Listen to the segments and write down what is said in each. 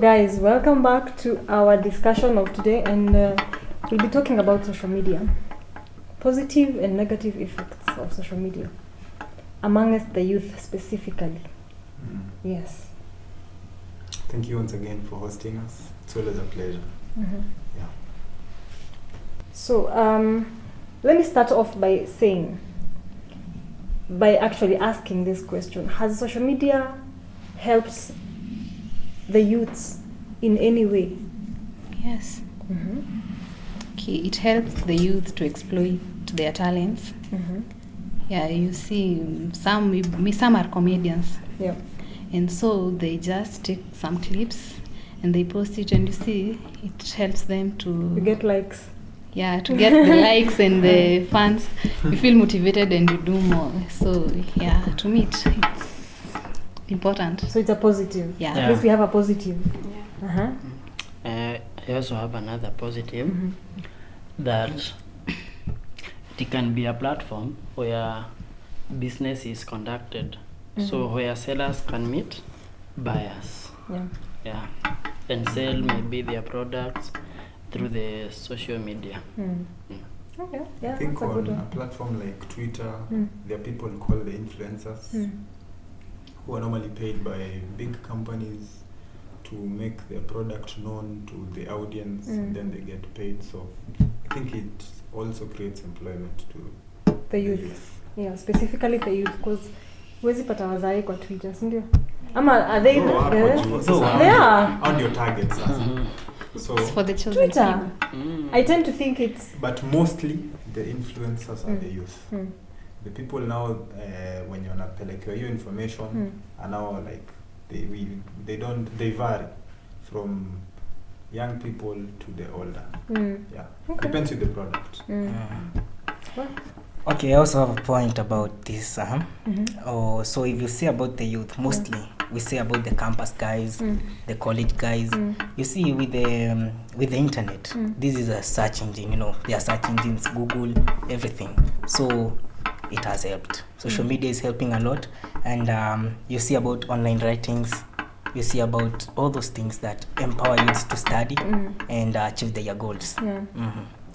guys, welcome back to our discussion of today, and we'll be talking about social media. Positive and negative effects of social media amongst the youth specifically. Yes. Thank you once again for hosting us. It's always a pleasure. Yeah. So, let me start off by actually asking this question. Has social media helped the youths in any way? Yes. Okay, it helps the youth to exploit their talents. Yeah, you see, some are comedians. Yeah. And so they just take some clips and they post it, and you see, it helps them to get likes. Yeah, to get the likes and the fans. You feel motivated and you do more. So yeah, to me it's important. So it's a positive. Yeah. At least we have a positive. Yeah. I also have another positive that it can be a platform where business is conducted. So where sellers can meet buyers. Yeah. And sell maybe their products through the social media. Okay. Yeah, I think that's a good on one. a platform like Twitter, there are people called the influencers who are normally paid by big companies to make their product known to the audience, and then they get paid. So I think it also creates employment to the youth. Yeah, specifically the youth, because huwezi pata wazai kwa Twitter, si ndio? Ama are they they are on your targets. So it's for the children. Twitter. I tend to think it's, but mostly the influencers are the youth. The people now when you wanapelekewa your information are now like they vary from young people to the older. Yeah. Okay. Depends with the product. Okay, I also have a point about this. So if you say about the youth, mostly we say about the campus guys, the college guys. You see, with the internet, this is a search engine. You know, there are search engines, Google, everything. So it has helped. Social media is helping a lot, and you see about online writings. You see about all those things that empower youth to study and achieve their goals.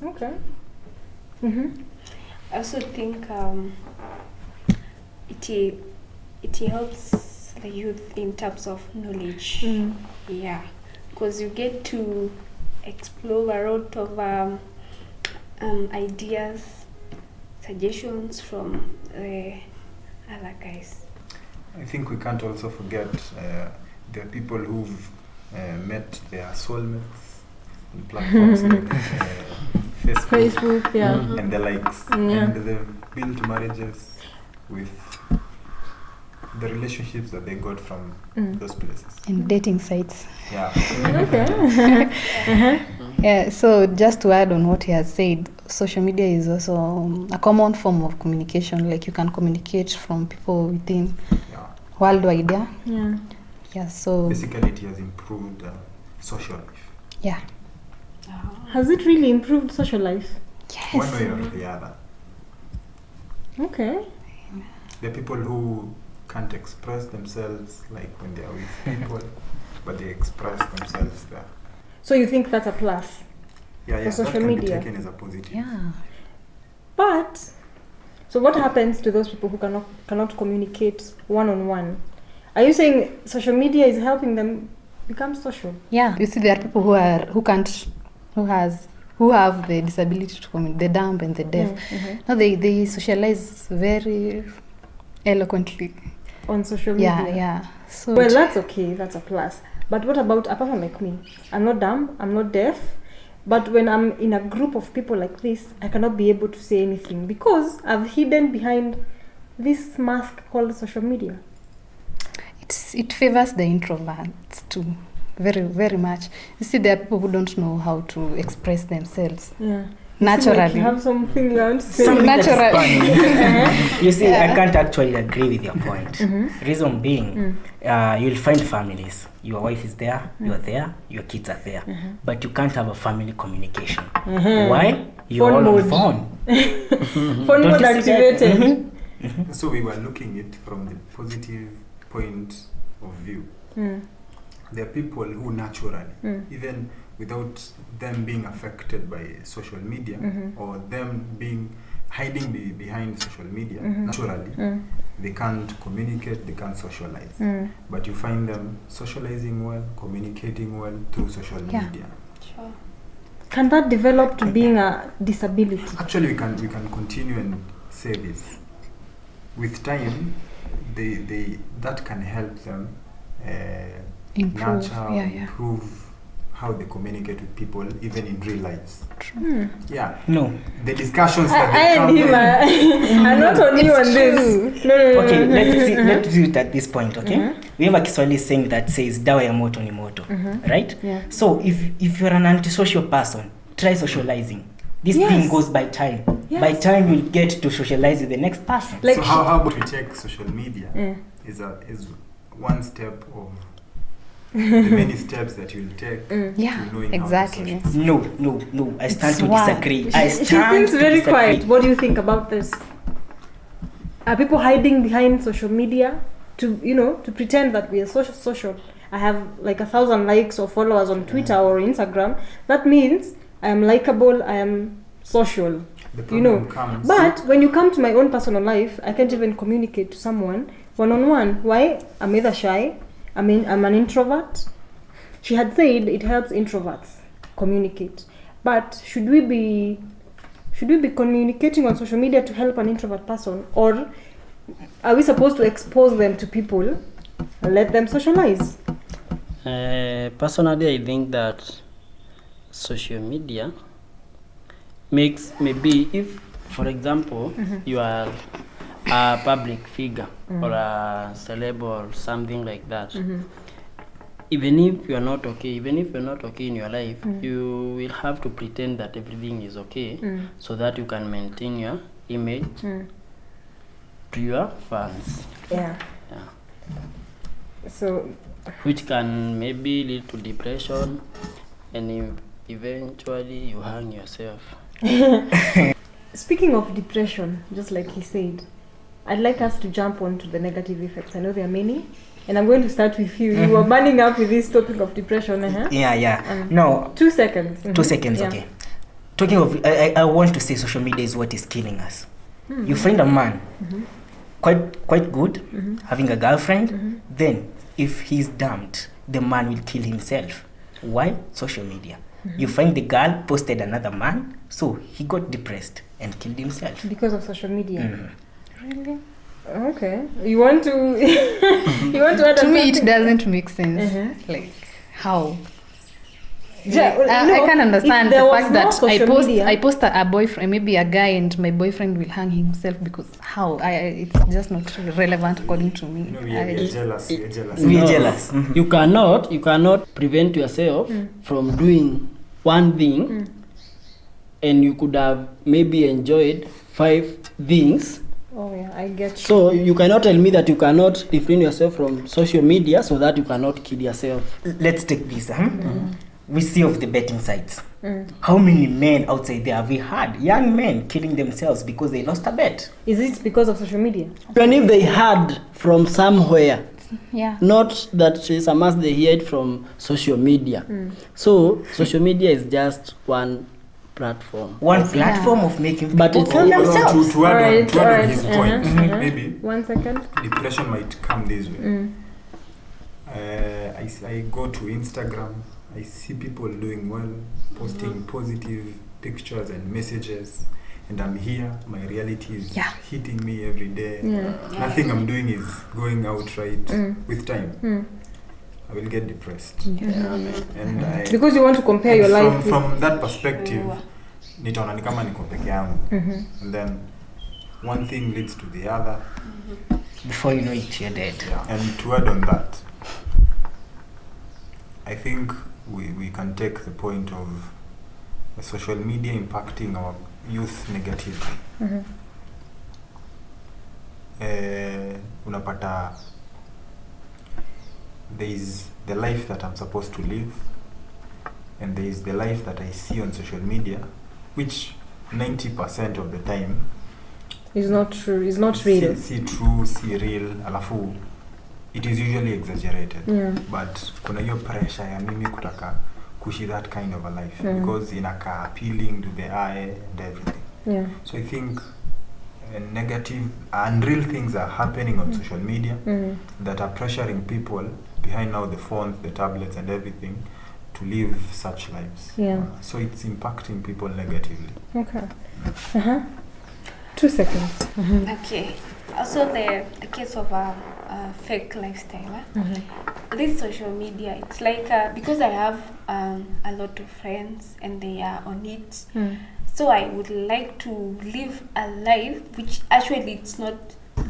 okay. I also think it helps the youth in terms of knowledge. Yeah, because you get to explore a lot of ideas, suggestions from other guys. I think we can't also forget there are people who've met their soulmates on platforms like Facebook, and the likes, and they've built marriages with the relationships that they got from those places. And dating sites. Yeah. Yeah, so just to add on what he has said, social media is also a common form of communication. Like you can communicate from people within worldwide. Yeah, so basically it has improved social life. Yeah. Has it really improved social life? Yes. One way or the other. Okay. There are people who can't express themselves like when they are with people, but they express themselves there. So you think that's a plus? Yeah, social that can media. be taken as a positive. Yeah. But so what happens to those people who cannot communicate one-on-one? Are you saying social media is helping them become social? Yeah. You see, there are people who have the disability to communicate, the dumb and the deaf. No, they socialize very eloquently on social media. Yeah. So well, that's okay. That's a plus. But what about a person like me? I'm not dumb. I'm not deaf. But when I'm in a group of people like this, I cannot be able to say anything because I've hidden behind this mask called social media. It favors the introverts too, very, very much. You see, there are people who don't know how to express themselves. Yeah. Naturally. Like you have something you want to say. You see, I can't actually agree with your point. Reason being, you'll find families. Your wife is there, you're there, your kids are there. But you can't have a family communication. Why? You're phone all mode. on phone. Phone mode activated. So we were looking at it from the positive point of view. there are people who naturally, even without them being affected by social media or them being hiding behind social media, naturally, they can't communicate, they can't socialize. But you find them socializing well, communicating well through social media. Sure. Can that develop to being a disability? Actually, we can continue and say this. With time, they that can help them improve how they communicate with people, even in real lives. Yeah. No. The discussions I that they and come him, I'm not on you on this. No. Okay, let's do it at this point, okay? We have a Kiswahili saying that says dawa ya moto ni moto, right? Yeah. So if you're an antisocial person, try socializing. This thing goes by time. Yes. By time you'll get to socialize with the next person. Like so how about we take social media is one step of the many steps that you'll take to knowing exactly. how to socialize. No. I stand It's to one. disagree. She seems very quiet. What do you think about this? Are people hiding behind social media to pretend that we are social? I have like 1,000 likes or followers on Twitter or Instagram. That means I am likable, I am social. The problem comes. But when you come to my own personal life, I can't even communicate to someone one-on-one. Why? I'm either shy, I'm an introvert. She had said it helps introverts communicate. But should we be communicating on social media to help an introvert person, or are we supposed to expose them to people and let them socialize? Personally, I think that social media makes, maybe if, for example, you are a public figure or a celeb or something like that, even if you're not okay in your life, you will have to pretend that everything is okay so that you can maintain your image to your fans. Yeah. So, which can maybe lead to depression, and eventually you hang yourself. Speaking of depression, just like he said, I'd like us to jump on to the negative effects. I know there are many, and I'm going to start with you. You were burning up with this topic of depression. No. 2 seconds. 2 seconds, okay. Talking of, I want to say social media is what is killing us. You find a man quite good, having a girlfriend, then if he's dumped, the man will kill himself. Why? Social media. You find the girl posted another man, so he got depressed and killed himself. Because of social media. Really? Okay. You want to add to me it doesn't make sense. Like how? I can understand the fact that I post a boyfriend, maybe a guy, and my boyfriend will hang himself, because how? It's just not relevant according to me. We are jealous. We are jealous. You cannot prevent yourself from doing one thing, and you could have maybe enjoyed 5 things. Oh yeah, I get you. So you cannot tell me that you cannot refrain yourself from social media so that you cannot kill yourself. Let's take this. We see of the betting sites. How many men outside there have we had? Young men killing themselves because they lost a bet. Is it because of social media? Even if they heard from somewhere, Yeah. not that it's a must they hear it from social media. So social media is just one platform. One platform of making But people it's kill themselves. To add on his point, maybe 1 second. depression might come this way. I go to Instagram, I see people doing well, posting positive pictures and messages, and I'm here, my reality is hitting me every day. Nothing I'm doing is going out right. With time, I will get depressed. And Because you want to compare your life from that perspective, nitaona ni kama niko peke yangu. And then one thing leads to the other. Before you know it, you're dead. And to add on that, I think we can take the point of the social media impacting our youth negatively. Unapata there is the life that I'm supposed to live, and there is the life that I see on social media, which 90% of the time is not true. It's not real. See true, see real. Alafu it is usually exaggerated. Yeah. But kuna hiyo pressure ya mimi kutaka kuishi that kind of a life because inaka appealing to the eye and everything. Yeah. So I think negative and real things are happening on social media that are pressuring people behind now the phones, the tablets and everything to live such lives. Yeah. So it's impacting people negatively. Okay. 2 seconds. Okay. Also, the case of a fake lifestyle. This social media, it's like because I have a lot of friends and they are on it. So I would like to live a life which actually it's not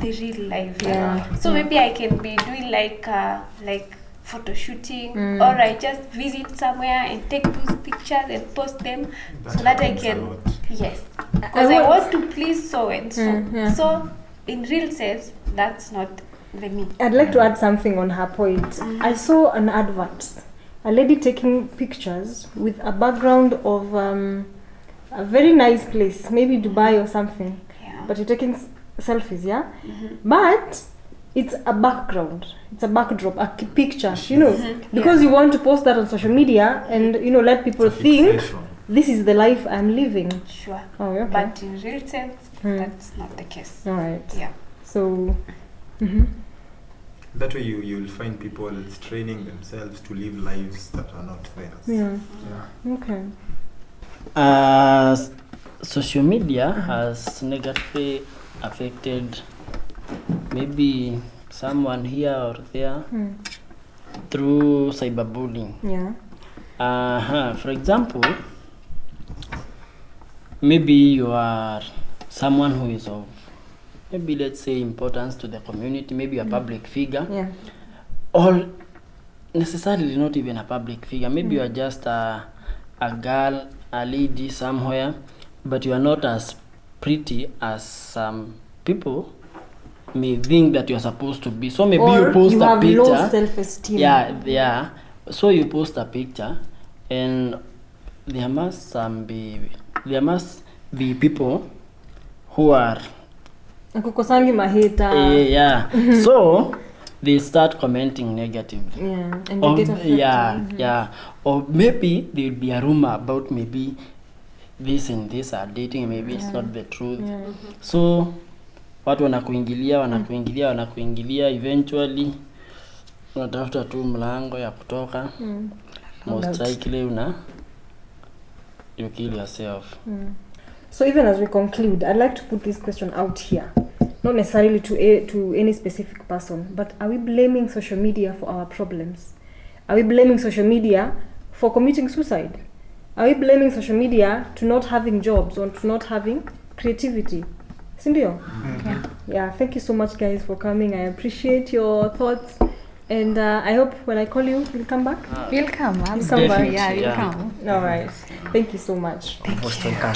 the real life. Yeah. So maybe I can be doing like photo shooting, or I just visit somewhere and take those pictures and post them so that I can. Yes. Because I want to please so and so. So in real sense, that's not the me. I'd like to add something on her point. I saw an advert, a lady taking pictures with a background of a very nice place, maybe Dubai or something. Yeah. But you're taking selfies, yeah? But it's a background, it's a backdrop, a picture, you know, because you want to post that on social media and, you know, let people think this is the life I'm living. Sure. Oh, okay. But in real sense, that's not the case. All right. Yeah. So, that way you'll find people straining themselves to live lives that are not theirs. yeah. Okay. Social media has negatively affected maybe someone here or there through cyberbullying. Yeah. For example, maybe you are someone who is of maybe, let's say, importance to the community, maybe a public figure, Yeah. or necessarily not even a public figure. Maybe you are just a girl, a lady somewhere, but you are not as pretty as some people may think that you are supposed to be. So maybe Or you post you a have picture. low self-esteem. Yeah. So you post a picture, and there must be people who are Kukosangi mahita. So they start commenting negative. Yeah. And you get affected. Yeah. Or maybe there will be a rumor about maybe this and this are dating, maybe it's not the truth. So watu wanakuingilia eventually unatafuta tu mlango ya kutoka. Most likely you kill yourself. So even as we conclude, I'd like to put this question out here, not necessarily to any specific person, but are we blaming social media for our problems? Are we blaming social media for committing suicide? Are we blaming social media to not having jobs or to not having creativity? Sindio? Yeah, thank you so much guys for coming. I appreciate your thoughts. And I hope when I call you, you'll come back. We'll come. Definitely, We'll come. All right. Thank you so much. Most welcome.